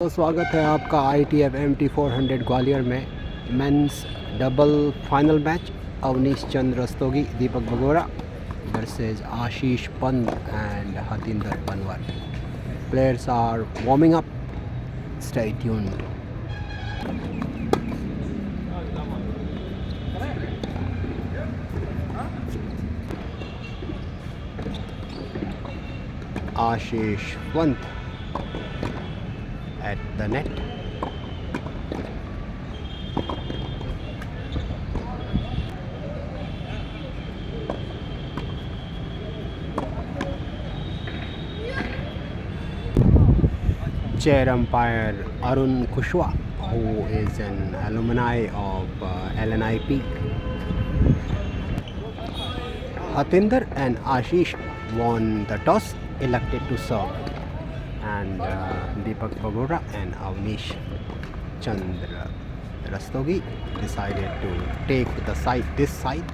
तो स्वागत है आपका ITF MT400 ग्वालियर में men's double final match. Avnish Chandra Rastogi, Deepak Bagora versus Ashish Pant and Hatinder Panwar. Players are warming up. Stay tuned. Ashish Pant at the net. Chair umpire Arun Kushwa, who is an alumni of LNIP. Hatinder and Ashish won the toss, elected to serve, and Deepak Bagora and Avnish Chandra Rastogi decided to take this side,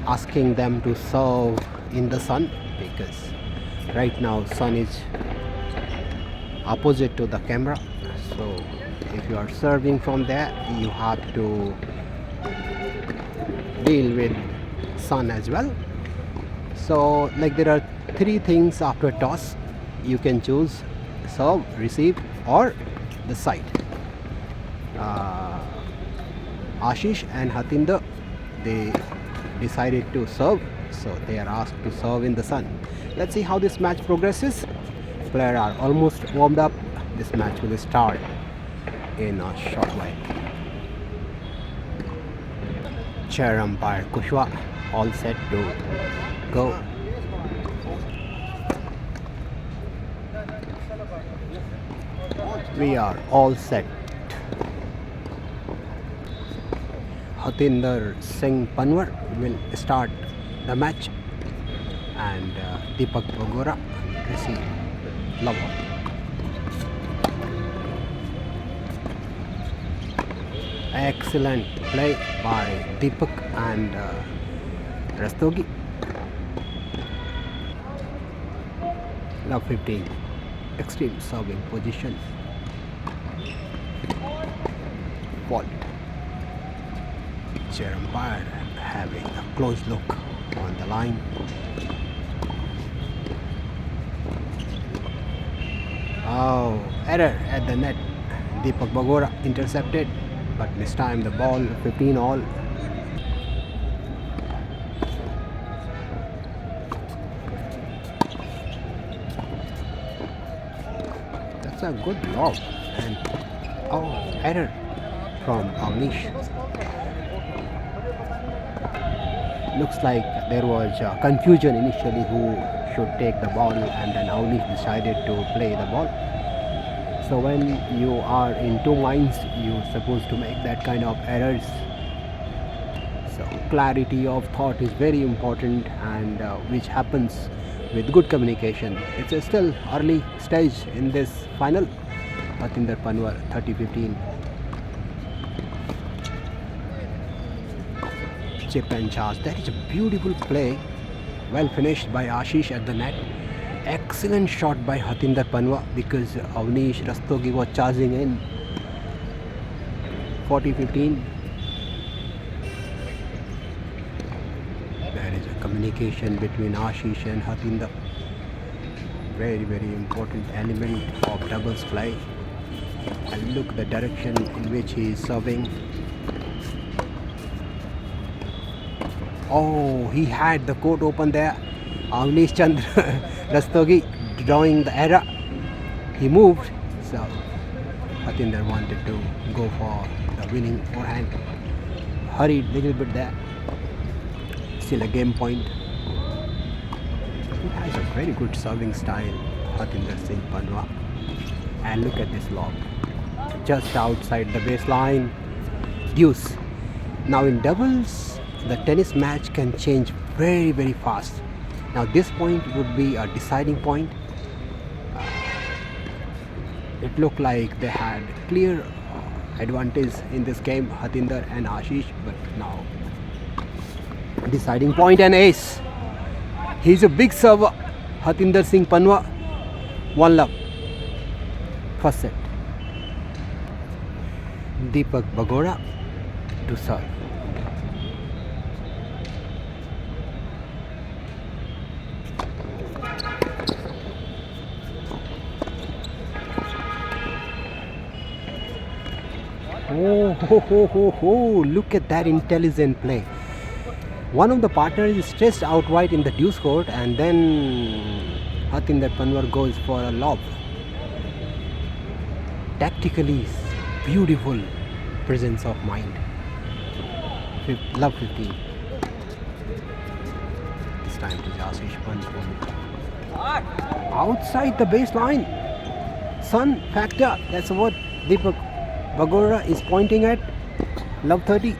asking them to serve in the sun, because right now sun is opposite to the camera. So if you are serving from there, you have to deal with sun as well. So like there are three things after toss. You can choose serve, receive, or the side. Ashish and Hatinder, they decided to serve, so they are asked to serve in the sun. Let's see how this match progresses. Players are almost warmed up. This match will start in a short while. Chair umpire Kushwa, all set to go. We are all set. Hatinder Singh Panwar will start the match, and Deepak Bagora receive love. Excellent play by Deepak and Rastogi. Love 15, extreme serving position. Fault. Chair umpire having a close look on the line. Oh, error at the net. Deepak Bagora intercepted, but this time the ball 15 all. That's a good lob, and error from Avnish. Looks like there was confusion initially who should take the ball, and then Avnish decided to play the ball. So when you are in two minds, you're supposed to make that kind of errors. So clarity of thought is very important, and which happens with good communication. It's still early stage in this final. Hatinder Panwar 30-15. Chip and charge. That is a beautiful play. Well finished by Ashish at the net. Excellent shot by Hatinder Panwar, because Avnish Rastogi was charging in. 40-15. There is a communication between Ashish and Hatinder. Very, very important element of doubles play. And look the direction in which he is serving. Oh, he had the court open there. Avnish Chandra Rastogi drawing the error. He moved, so Hatinder wanted to go for the winning forehand. Hurried little bit there. Still a game point. He has a very good serving style, Hatinder Singh Panwar. And look at this lob. Just outside the baseline. Deuce. Now in doubles, the tennis match can change very, very fast. Now this point would be a deciding point. It looked like they had clear advantage in this game, Hatinder and Ashish, but now deciding point and ace. He's a big server, Hatinder Singh Panwar. One love. First set. Deepak Bagora to serve. Oh, look at that intelligent play. One of the partners is stressed outright in the deuce court, and then Hartinder Panwar goes for a lob. Tactically beautiful presence of mind. Love 15. This time it is Ashish Pant. Outside the baseline. Sun factor. That's what Deepak Bagora is pointing at. Love 30.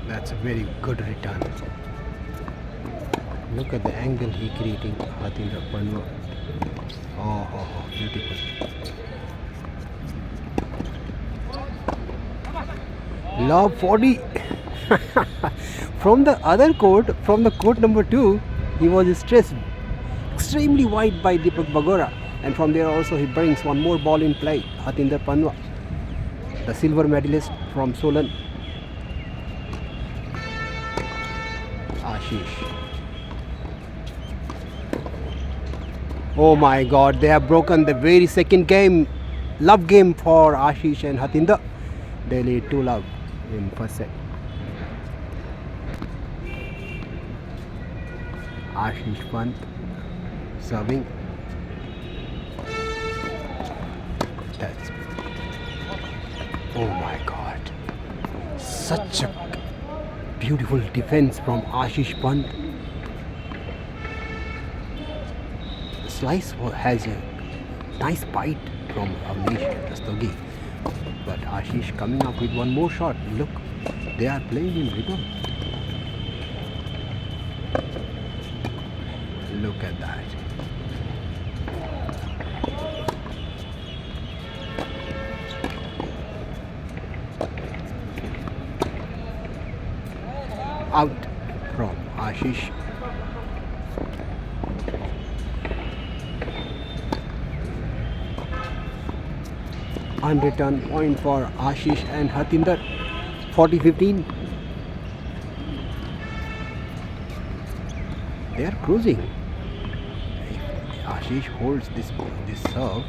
That's a very good return. Look at the angle he creating, Hartinder Panwar. Oh, beautiful. Love 40. From the other court, from the court number 2, he was stressed extremely wide by Deepak Bagora, and from there also he brings one more ball in play, Hartinder Panwar, the silver medalist from Solan. Ashish. Oh my God, they have broken the very second game, love game for Ashish and Hartinder. They lead 2 love in first set. Ashish Pant serving. That's, oh my God, such a beautiful defense from Ashish Pant. Slice has a nice bite from Avnish Rastogi, but Ashish coming up with one more shot. Look, they are playing in rhythm. Look at that. Out from Ashish. Unreturned point for Ashish and Hartinder. 40-15. They are cruising. If Ashish holds this serve,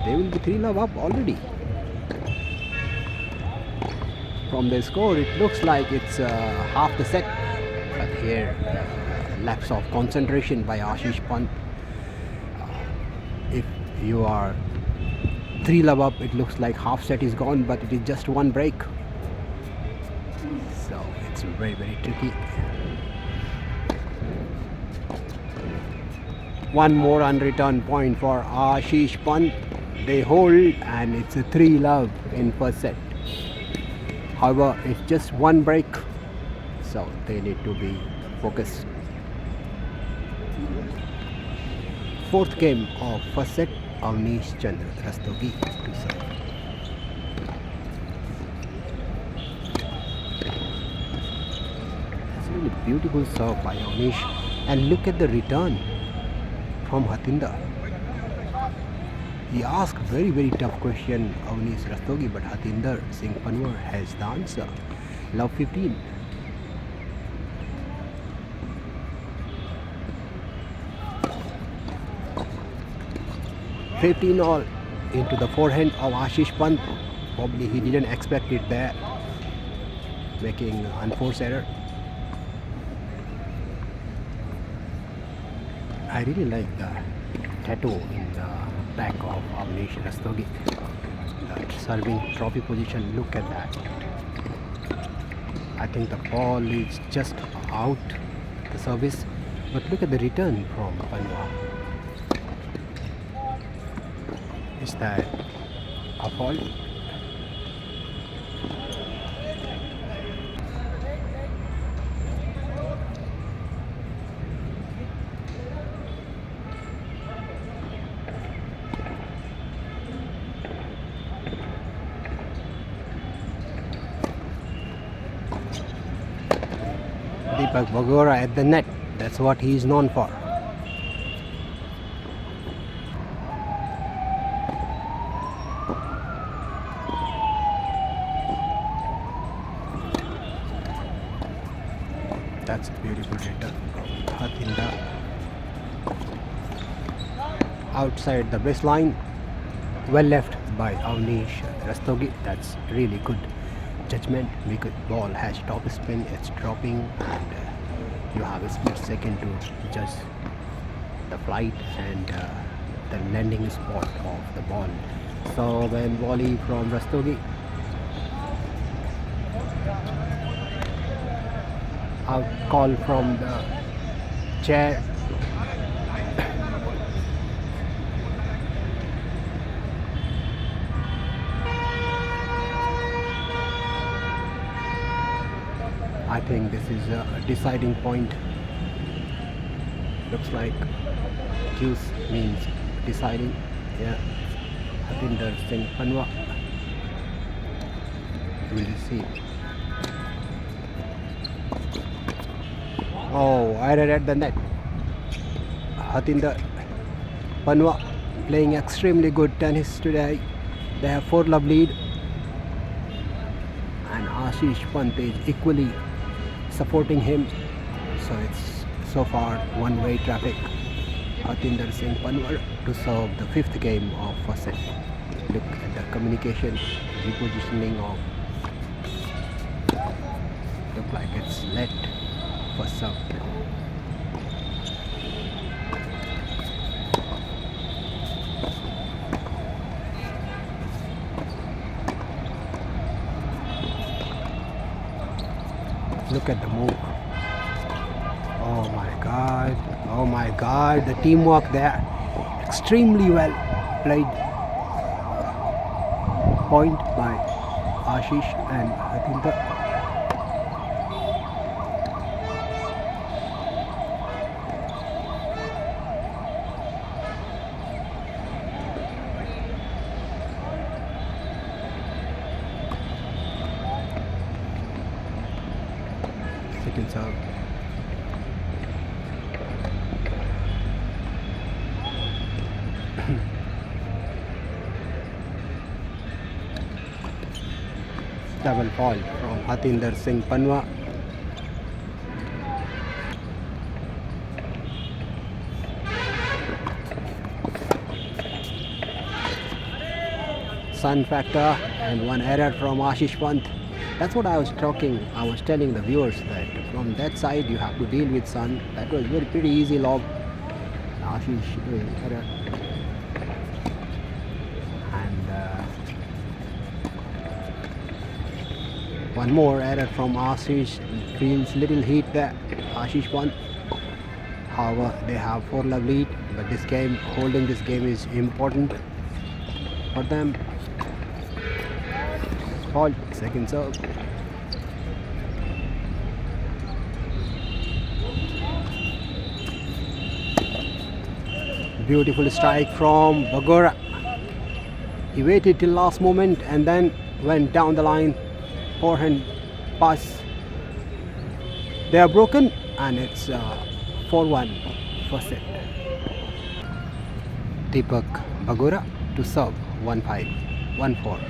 they will be 3 love up already. From the score, it looks like it's half the set, but here lapse of concentration by Ashish Pant. If you are 3 love up, it looks like half set is gone, but it is just one break. So it's very, very tricky. One more unreturned point for Ashish Pant. They hold, and it's a 3 love in first set. However, it's just one break, so they need to be focused. Fourth game of first set. Avnish Chandra Rastogi to serve. It's a really beautiful serve by Avnish, and look at the return from Hartinder. He asked very, very tough question, Avnish Rastogi, but Hartinder Singh Panwar has the answer. Love 15. All into the forehand of Ashish Pant. Probably he didn't expect it there, making unforced error. I really like the tattoo in the back of Avnish Rastogi. That serving trophy position, look at that. I think the ball is just out the service, but look at the return from Panwar. Is that a fault? Deepak Bagora at the net. That's what he is known for. it's a beautiful return from Hatinder. Outside the baseline, well left by Avnish Rastogi. That's really good judgment because ball has top spin, it's dropping, and you have a split second to judge the flight and the landing spot of the ball. So when volley from Rastogi, out call from the chair. I think this is a deciding point. Looks like juice means deciding. Yeah, Hatinder Singh Panwa will receive. Oh, error at the net. Hatinder Panwa playing extremely good tennis today. They have 4-love lead, and Ashish Pant is equally supporting him. So it's so far one-way traffic. Hatinder Singh Panwar to serve the 5th game of first set. Look at the communication, repositioning of. Look like it's let for serve. Look at the move. Oh my god. Oh my god. The teamwork there. Extremely well played. Point by Ashish and Hatinder. Second serve. Double fall from Hatinder Singh Panwa. Sun factor and one error from Ashish Pant. That's what I was telling the viewers that from that side you have to deal with Sun. That was pretty easy lob. Ashish doing error. And one more error from Ashish. Feels little heat there. Ashish Pant. However, they have 4-love lead, but this game, holding this game is important for them. Fault, second serve. Beautiful strike from Bagora. He waited till last moment and then went down the line. Forehand pass. They are broken and it's 4-1 first set. Deepak Bagora to serve 1-5, 1-4.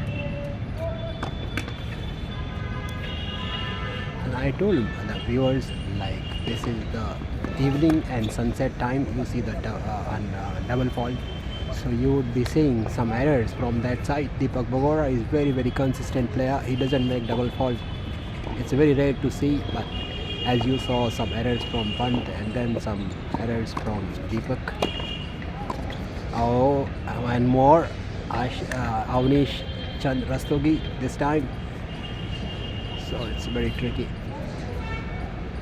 And I told the viewers, like, this is the evening and sunset time. You see the double fault, so you would be seeing some errors from that side. Deepak Bagora is very consistent player. He doesn't make double fault. It's very rare to see, but as you saw, some errors from Pant and then some errors from Deepak. Oh, and more Avnish Chand Rastogi this time. So it's very tricky.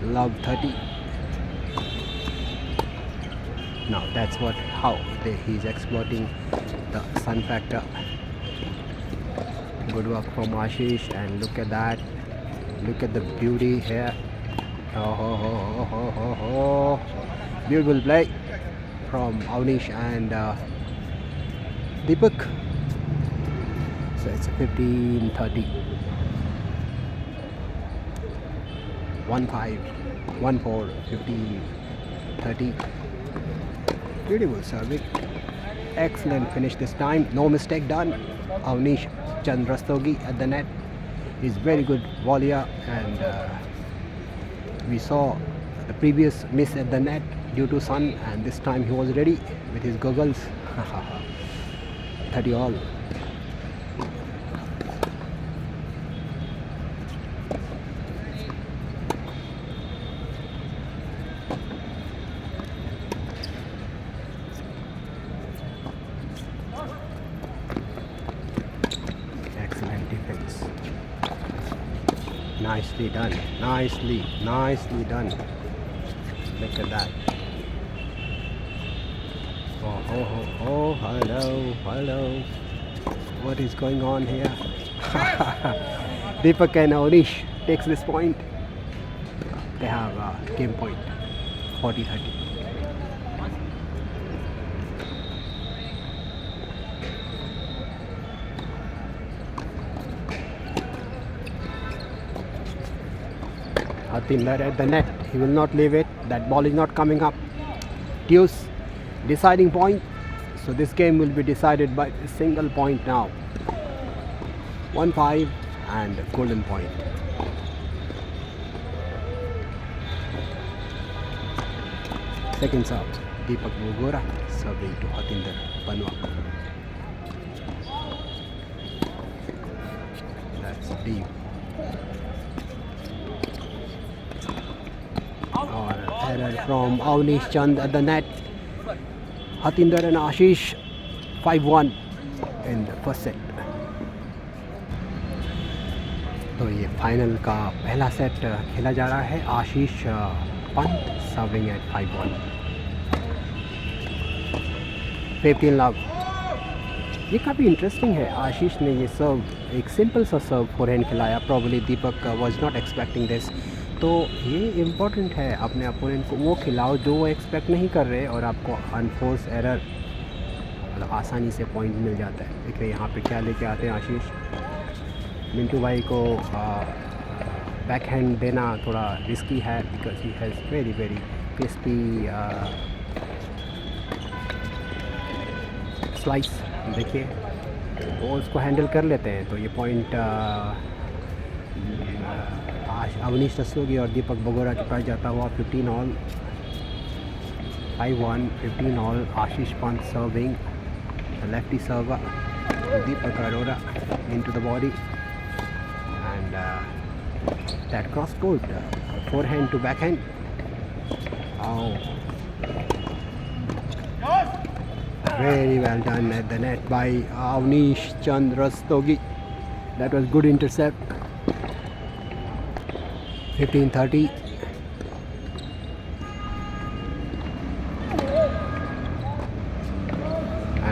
Love 30. Now that's how he's exploiting the sun factor. Good work from Ashish, and look at that. Look at the beauty here. Oh. Beautiful play from Avnish and Deepak. So it's a 15-30. 1-5, 1-4, 15-30. Beautiful serving. Excellent finish this time. No mistake done. Avnish Chand Rastogi at the net is very good volleyer, and we saw the previous miss at the net due to sun, and this time he was ready with his goggles. 30 all. Excellent defense. Nicely done. Nicely done. Look at that. Oh, hello. What is going on here? Deepak and Avnish takes this point. They have a game point, 40-30. Hatinder at the net. He will not leave it. That ball is not coming up. Deuce, deciding point. So this game will be decided by a single point now. 1-5 and golden point. Second serve, Deepak Bogora serving to Hatinder Panwa. That's deep. Error from Avnish Chand at the net. Hatinder and Ashish 5-1 in the first set. तो ये final का पहला set खेला जा रहा है. आशीष Pant serving eight 5-1. 15 love. ये काफ़ी इंटरेस्टिंग है. आशीष ने ये सर्व, एक सिंपल सा सर्व फोरहैंड खिलाया. Probably Deepak was not expecting this. तो ये इम्पॉर्टेंट है, अपने अपोनेंट को वो खिलाओ जो वो एक्सपेक्ट नहीं कर रहे, और आपको अनफोर्स एरर मतलब आसानी से पॉइंट मिल जाता है. देखिए यहाँ पे क्या लेके आते हैं आशीष. मिंटू भाई को बैक हैंड देना थोड़ा रिस्की है, because he has very crispy slice. देखिए वो उसको हैंडल कर लेते हैं. तो ये पॉइंट अवनीश रस्तोगी और दीपक बगोरा के पास जाता हुआ. 15 all. 5-1. 15 all. Ashish Pant serving, lefty server. Deepak Arora into the body, and that cross court, forehand to backhand. Oh, very well done at the net by Avnish Chand Rastogi. That was good intercept. 15-30.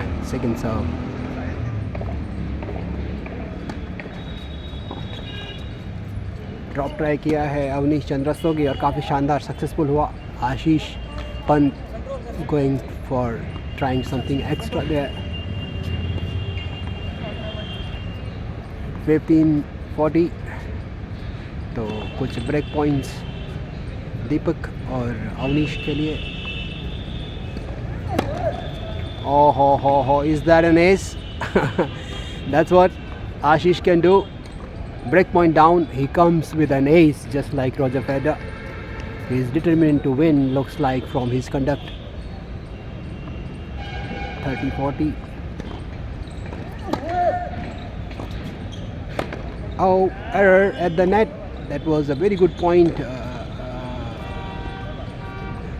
And second serve. Drop try किया है अवनीश चंद रस्तोगी और काफ़ी शानदार successful हुआ. Ashish Pant going for trying something extra there. 15-40. तो कुछ break points दीपक और अवनीश के लिए. Oh, ho, is that an ace? That's what Ashish can do. Break point down, he comes with an ace just like Roger Federer. He is determined to win, looks like, from his conduct. 30-40. Oh, error at the net. That was a very good point.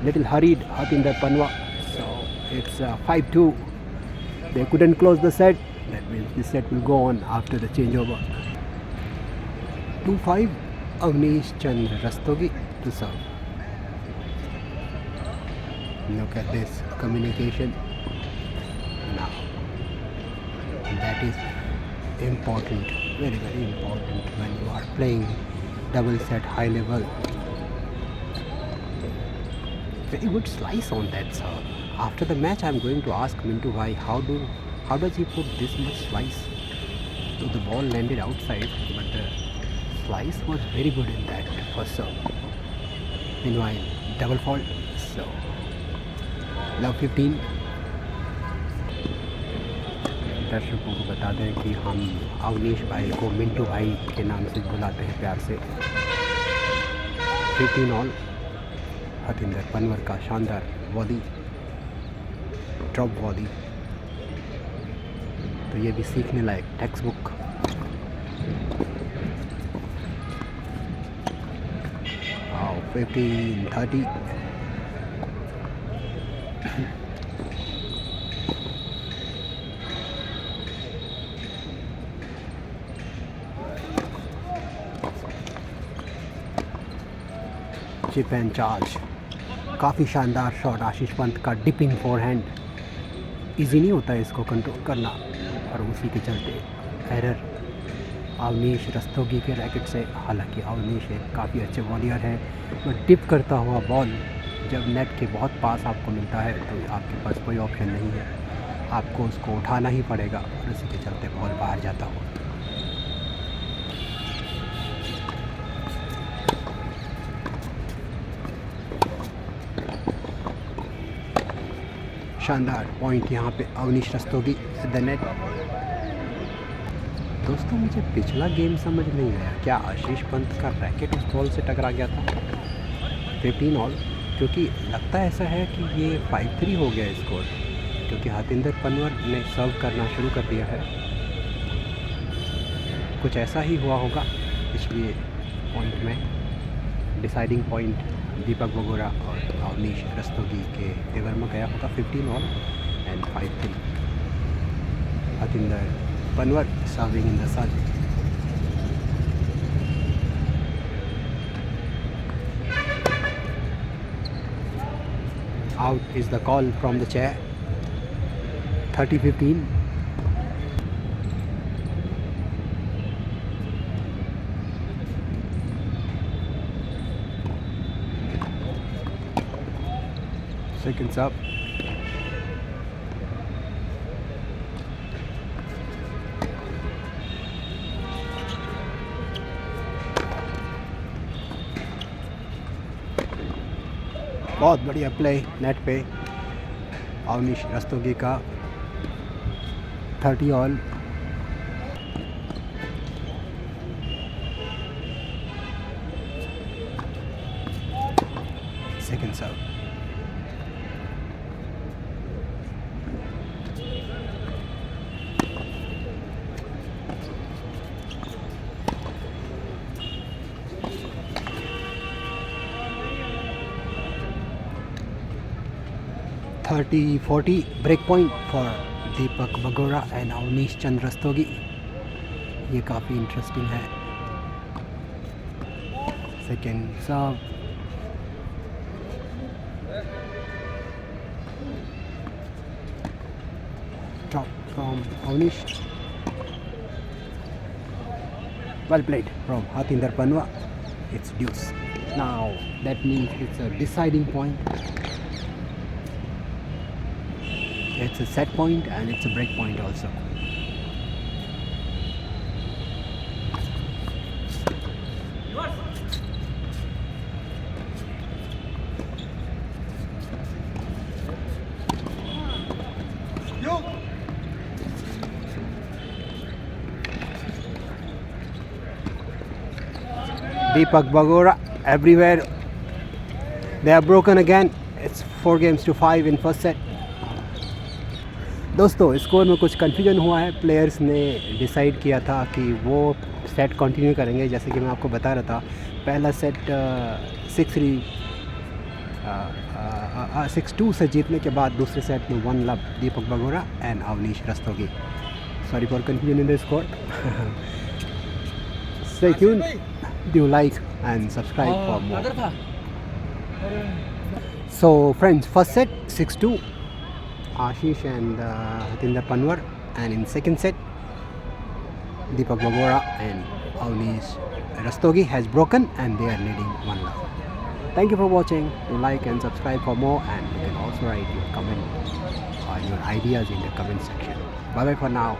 Little hurried Hatinder Panwa. So it's 5-2. They couldn't close the set. That means the set will go on after the changeover. 2-5. Avnish Chandra Rastogi to serve. Look at this communication now. That is important, very important when you are playing double set high level. Very good slice on that serve. After the match, I am going to ask Mintu Bhai how does he put this much slice. So the ball landed outside, but the slice was very good in that first serve. Meanwhile, double fault. So love 15. दर्शकों को बता दें कि हम अवनीश भाई को मिंटू भाई के नाम से बुलाते हैं प्यार से. 15 ऑल. हतिंदर पनवर का शानदार वॉली, ड्रॉप वॉली, तो ये भी सीखने लायक टेक्स्ट बुक। आओ 15-30। चिप एंड चार्ज, काफ़ी शानदार शॉट आशीष पंत का, डिपिंग फोरहैंड। इजी नहीं होता है इसको कंट्रोल करना, और उसी के चलते एरर अवनीश रस्तोगी के रैकेट से। हालांकि अवनीश एक काफ़ी अच्छे बॉलियर हैं, बट डिप करता हुआ बॉल जब नेट के बहुत पास आपको मिलता है तो आपके पास कोई ऑप्शन नहीं है, आपको उसको उठाना ही पड़ेगा, और उसी के चलते बॉल बाहर जाता हुआ। शानदार पॉइंट यहाँ पे अवनीश रस्तोगी द नेट। दोस्तों मुझे पिछला गेम समझ नहीं आया, क्या आशीष पंत का रैकेट उस बॉल से टकरा गया था? 15 ऑल, क्योंकि लगता ऐसा है कि ये 5-3 हो गया स्कोर, क्योंकि हतिंदर पनवर ने सर्व करना शुरू कर दिया है। कुछ ऐसा ही हुआ होगा, इसलिए पॉइंट में डिसाइडिंग पॉइंट दीपक बगोरा और अवनीश रस्तोगी के फेवर में गया होगा। 15 all and 5-3। Hatinder Panwar serving in the sun. Out is the call from the chair. 30-15. Seconds up. बहुत बढ़िया प्ले नेट पे अवनीश रस्तोगी का। 30 all. Second serve. (30-40) break point for Deepak Bagora and Avnish Chandra Rastogi. ये काफ़ी इंटरेस्टिंग है। Second serve. Drop from Avnish. Well played from Hatinder Panwa. It's deuce. Now that means it's a deciding point. It's a set point and it's a break point also. Deepak Bagora everywhere. They are broken again. It's 4-5 in first set. दोस्तों score में कुछ confusion हुआ है। Players ने decide किया था कि वो सेट कंटिन्यू करेंगे, जैसे कि मैं आपको बता रहा था। पहला सेट 6-2 से जीतने के बाद दूसरे सेट में 1 love Deepak Bagora and Avnish Rastogi. Sorry for confusion in the score. Stay tuned, do like and subscribe for more. So friends, first set 6-2 Ashish and Hatinder Panwar, and in second set Deepak Bagora and Avnish Rastogi has broken and they are leading 1 love. Thank you for watching. Do like and subscribe for more, and you can also write your comment or your ideas in the comment section. Bye bye for now.